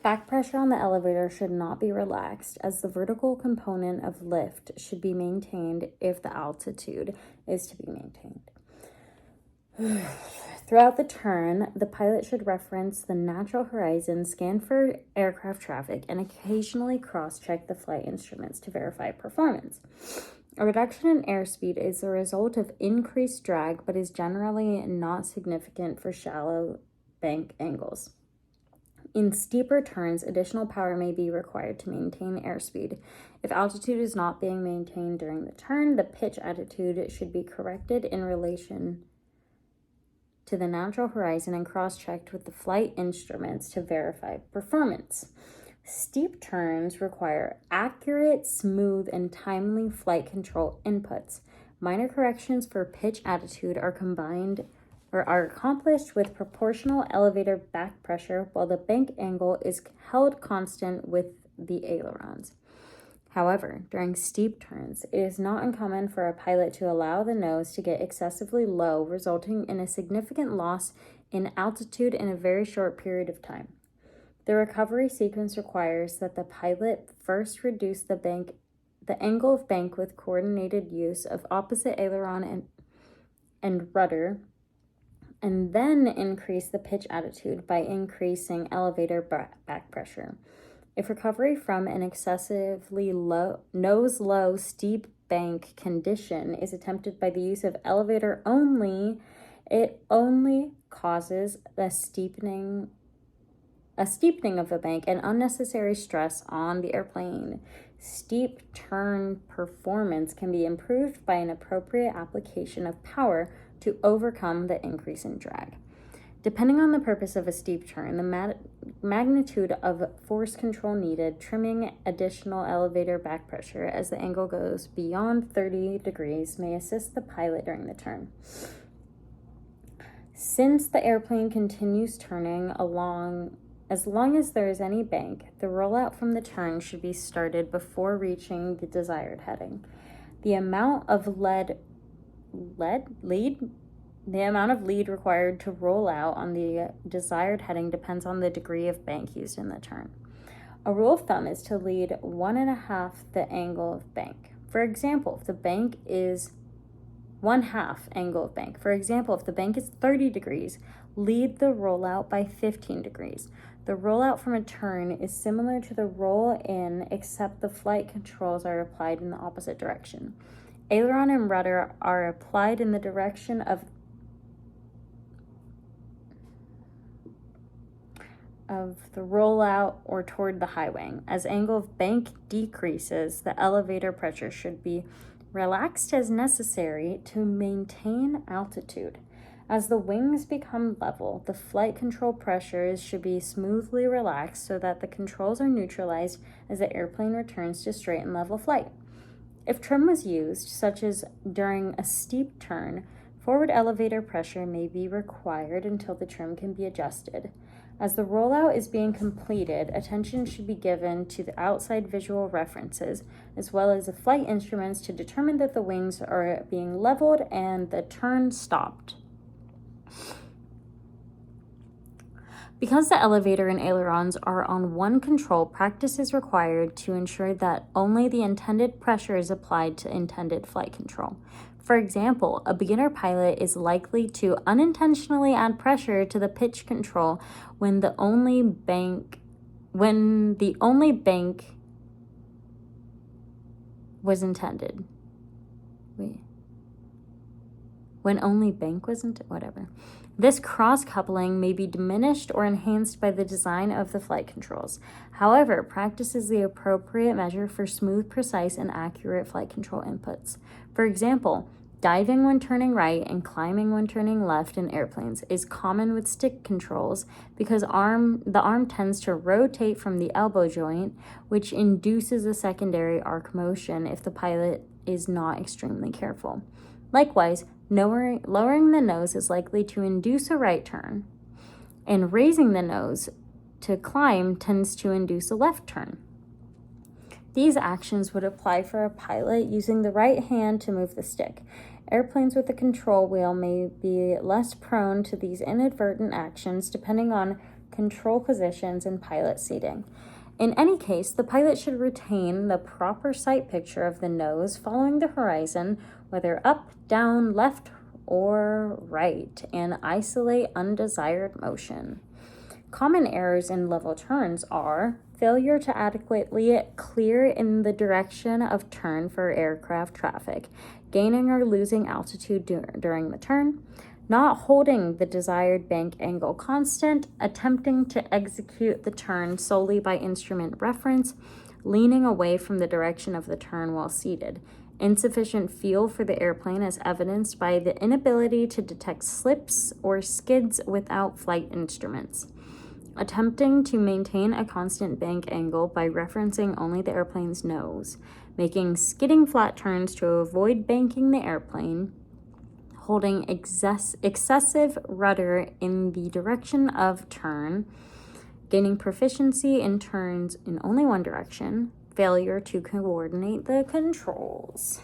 Back pressure on the elevator should not be relaxed, as the vertical component of lift should be maintained if the altitude is to be maintained. Throughout the turn, the pilot should reference the natural horizon, scan for aircraft traffic, and occasionally cross-check the flight instruments to verify performance. A reduction in airspeed is the result of increased drag, but is generally not significant for shallow bank angles. In steeper turns, additional power may be required to maintain airspeed. If altitude is not being maintained during the turn, the pitch attitude should be corrected in relation to the natural horizon and cross-checked with the flight instruments to verify performance. Steep turns require accurate, smooth, and timely flight control inputs. Minor corrections for pitch attitude are accomplished with proportional elevator back pressure, while the bank angle is held constant with the ailerons. However, during steep turns, it is not uncommon for a pilot to allow the nose to get excessively low, resulting in a significant loss in altitude in a very short period of time. The recovery sequence requires that the pilot first reduce the angle of bank with coordinated use of opposite aileron and rudder, and then increase the pitch attitude by increasing elevator back pressure. If recovery from an excessively low steep bank condition is attempted by the use of elevator only, it only causes a steepening of the bank and unnecessary stress on the airplane. Steep turn performance can be improved by an appropriate application of power to overcome the increase in drag. Depending on the purpose of a steep turn, the magnitude of force control needed, trimming additional elevator back pressure as the angle goes beyond 30 degrees may assist the pilot during the turn. Since the airplane continues turning along, as long as there is any bank, the rollout from the turn should be started before reaching the desired heading. The amount of lead required to roll out on the desired heading depends on the degree of bank used in the turn. A rule of thumb is to lead 1.5 the angle of bank. For example, if the bank is 1/2 angle of bank. For example, if the bank is 30 degrees, lead the rollout by 15 degrees. The rollout from a turn is similar to the roll in, except the flight controls are applied in the opposite direction. Aileron and rudder are applied in the direction of the rollout or toward the high wing. As angle of bank decreases, the elevator pressure should be relaxed as necessary to maintain altitude. As the wings become level, the flight control pressures should be smoothly relaxed so that the controls are neutralized as the airplane returns to straight and level flight. If trim was used, such as during a steep turn, forward elevator pressure may be required until the trim can be adjusted. As the rollout is being completed, attention should be given to the outside visual references, as well as the flight instruments to determine that the wings are being leveled and the turn stopped. Because the elevator and ailerons are on one control, practice is required to ensure that only the intended pressure is applied to intended flight control. For example, a beginner pilot is likely to unintentionally add pressure to the pitch control when the only bank was intended. This cross-coupling may be diminished or enhanced by the design of the flight controls. However, practice is the appropriate measure for smooth, precise, and accurate flight control inputs. For example, diving when turning right and climbing when turning left in airplanes is common with stick controls because the arm tends to rotate from the elbow joint, which induces a secondary arc motion if the pilot is not extremely careful. Likewise, lowering the nose is likely to induce a right turn, and raising the nose to climb tends to induce a left turn. These actions would apply for a pilot using the right hand to move the stick. Airplanes with a control wheel may be less prone to these inadvertent actions depending on control positions, and pilot seating. In any case, the pilot should retain the proper sight picture of the nose following the horizon, whether up, down, left, or right, and isolate undesired motion. Common errors in level turns are failure to adequately clear in the direction of turn for aircraft traffic, gaining or losing altitude during the turn, not holding the desired bank angle constant, attempting to execute the turn solely by instrument reference, leaning away from the direction of the turn while seated, insufficient feel for the airplane as evidenced by the inability to detect slips or skids without flight instruments, attempting to maintain a constant bank angle by referencing only the airplane's nose, making skidding flat turns to avoid banking the airplane, holding excessive rudder in the direction of turn, gaining proficiency in turns in only one direction, failure to coordinate the controls.